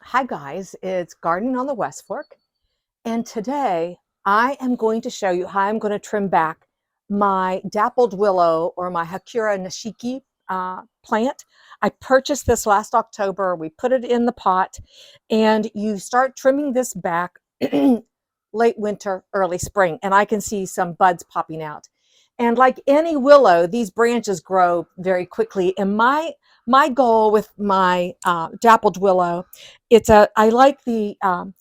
Hi guys, it's Gardening on the West Fork, and today I am going to show you how I'm going to trim back my dappled willow or my Hakura Nishiki plant. I purchased this last October. We put it in the pot, and you start trimming this back late winter, early spring, and I can see some buds popping out. And like any willow, these branches grow very quickly. And my goal with my dappled willow, I like the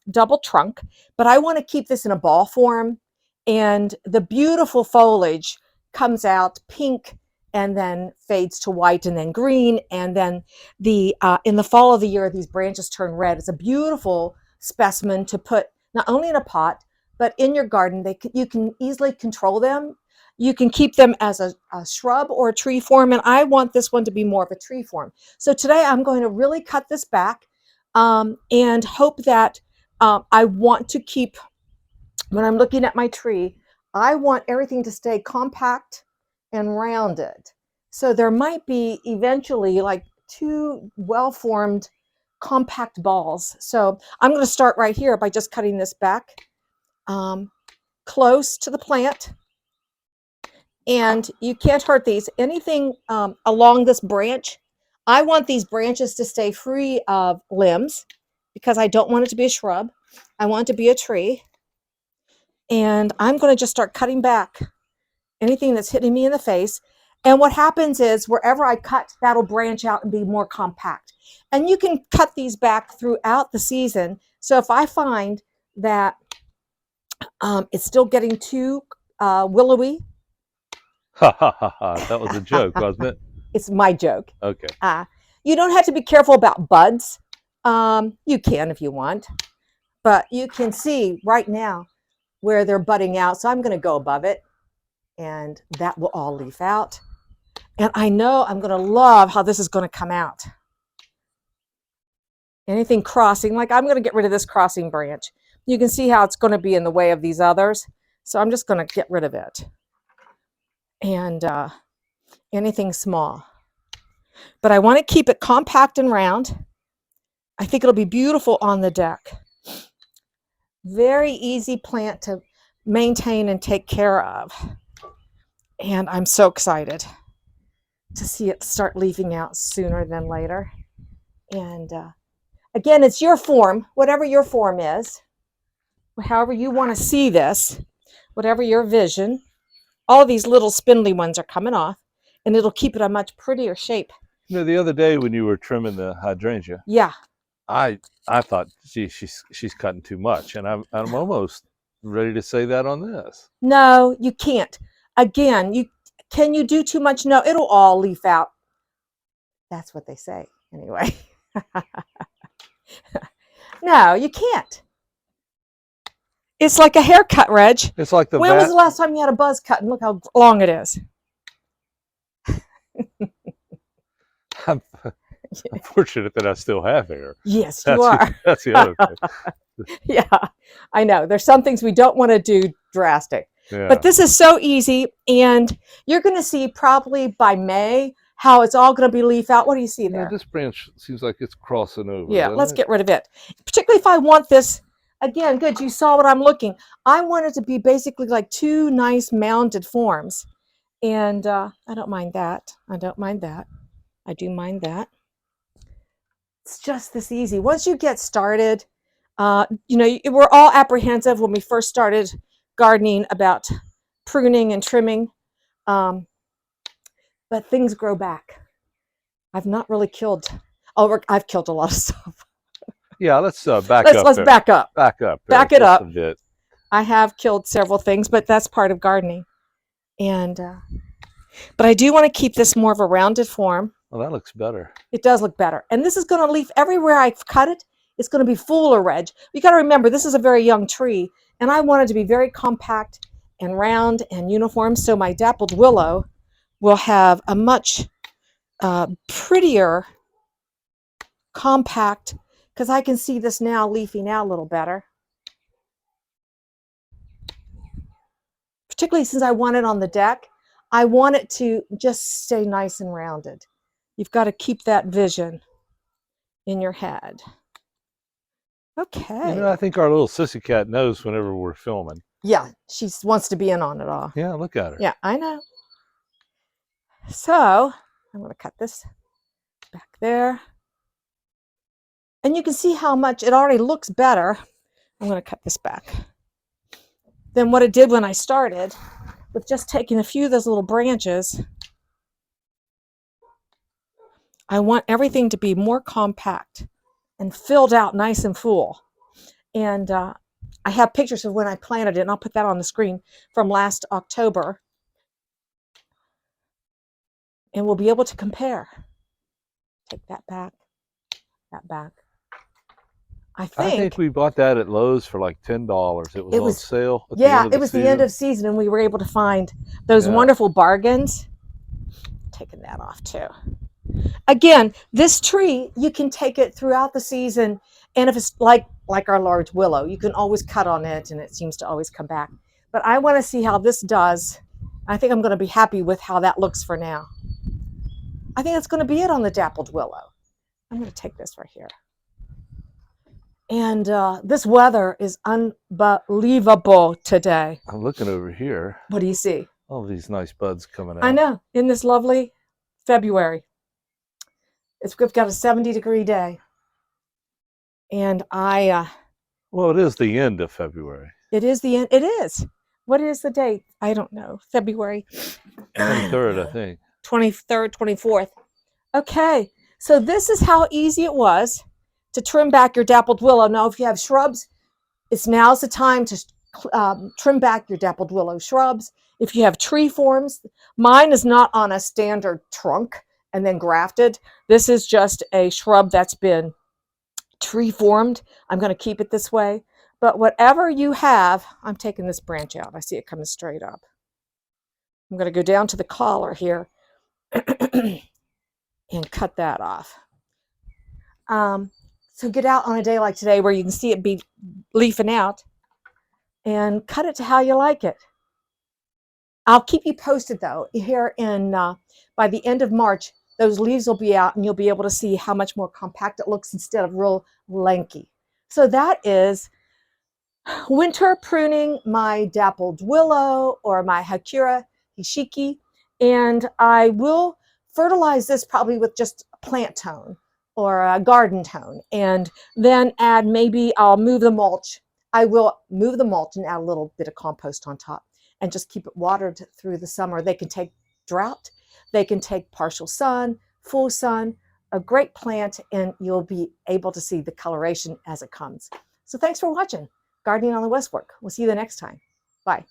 double trunk, but I want to keep this in a ball form. And the beautiful foliage comes out pink and then fades to white and then green. And then in the fall of the year, these branches turn red. It's a beautiful specimen to put not only in a pot, but in your garden. You can easily control them. You can keep them as a shrub or a tree form, and I want this one to be more of a tree form. So today I'm going to really cut this back and hope that I want to keep, when I'm looking at my tree, I want everything to stay compact and rounded. So there might be eventually like two well-formed compact balls. So I'm going to start right here by just cutting this back close to the plant. And you can't hurt these. Anything along this branch, I want these branches to stay free of limbs because I don't want it to be a shrub. I want it to be a tree. And I'm going to just start cutting back anything that's hitting me in the face. And what happens is wherever I cut, that'll branch out and be more compact. And you can cut these back throughout the season. So if I find that it's still getting too willowy, Ha ha ha ha. That was a joke, wasn't it? it's my joke. Okay. You don't have to be careful about buds. You can if you want, but you can see right now where they're budding out. So I'm going to go above it, and that will all leaf out. And I know I'm going to love how this is going to come out. Anything crossing, like I'm going to get rid of this crossing branch. You can see how it's going to be in the way of these others. So I'm just going to get rid of it. And anything small. But I want to keep it compact and round. I think it'll be beautiful on the deck. Very easy plant to maintain and take care of. And I'm so excited to see it start leafing out sooner than later. And again, it's your form, whatever your form is, however you want to see this, whatever your vision. All these little spindly ones are coming off, and it'll keep it a much prettier shape. You know, the other day when you were trimming the hydrangea, Yeah. I thought, gee, she's cutting too much, and I'm almost ready to say that on this. No, you can't. Again, can you do too much? No, it'll all leaf out. That's what they say anyway. No, you can't. It's like a haircut, Reg. It's like when was the last time you had a buzz cut? And look how long it is. I'm fortunate that I still have hair. Yes, you are. That's the other thing. Yeah, I know. There's some things we don't want to do drastic. Yeah. But this is so easy, and you're going to see probably by May how it's all going to be leaf out. What do you see there? Yeah, this branch seems like it's crossing over. Yeah, let's get rid of it. Particularly if I want this, again, good, you saw what I'm looking. I want it to be basically like two nice mounded forms. And I don't mind that. I don't mind that. I do mind that. It's just this easy. Once you get started, you know, we're all apprehensive when we first started gardening about pruning and trimming, but things grow back. I've not really killed. Oh, I've killed a lot of stuff. Yeah, let's back up. Let's back up. Back up. Back it up. A bit. I have killed several things, but that's part of gardening. And but I do want to keep this more of a rounded form. Well, that looks better. It does look better. And this is going to leaf everywhere I've cut it. It's going to be fuller, Reg. You got to remember, this is a very young tree, and I want it to be very compact and round and uniform. So my dappled willow will have a much prettier, compact, because I can see this now leafing out a little better. Particularly since I want it on the deck, I want it to just stay nice and rounded. You've got to keep that vision in your head. Okay. You know, I think our little sissy cat knows whenever we're filming. Yeah, she wants to be in on it all. Yeah, look at her. Yeah, I know. So I'm going to cut this back there. And you can see how much it already looks better. I'm going to cut this back than what it did when I started, with just taking a few of those little branches. I want everything to be more compact and filled out nice and full. And I have pictures of when I planted it, and I'll put that on the screen from last October. And we'll be able to compare. Take that back, that back. I think we bought that at Lowe's for like $10. It was on sale. Yeah, it was the end of season, and we were able to find those wonderful bargains. Taking that off too. Again, this tree, you can take it throughout the season, and if it's like our large willow, you can always cut on it, and it seems to always come back. But I want to see how this does. I think I'm going to be happy with how that looks for now. I think that's going to be it on the dappled willow. I'm going to take this right here. And this weather is unbelievable today. I'm looking over here. What do you see? All these nice buds coming out. I know. In this lovely February. We've got a 70-degree day. And well, it is the end of February. It is the end. It is. What is the date? I don't know. February 23rd, I think. 23rd, 24th. Okay. So this is how easy it was to trim back your dappled willow. Now, if you have shrubs, now's the time to trim back your dappled willow shrubs. If you have tree forms, mine is not on a standard trunk and then grafted. This is just a shrub that's been tree formed. I'm going to keep it this way. But whatever you have, I'm taking this branch out. I see it coming straight up. I'm going to go down to the collar here and cut that off. So get out on a day like today where you can see it be leafing out and cut it to how you like it. I'll keep you posted though. Here in by the end of March, those leaves will be out and you'll be able to see how much more compact it looks instead of real lanky. So that is winter pruning my dappled willow or my Hakura Nishiki, and I will fertilize this probably with just a plant tone or a garden tone, and then add, maybe I'll move the mulch. I will move the mulch and add a little bit of compost on top and just keep it watered through the summer. They can take drought, they can take partial sun, full sun, a great plant, and you'll be able to see the coloration as it comes. So thanks for watching Gardening on the West Fork. We'll see you the next time. Bye.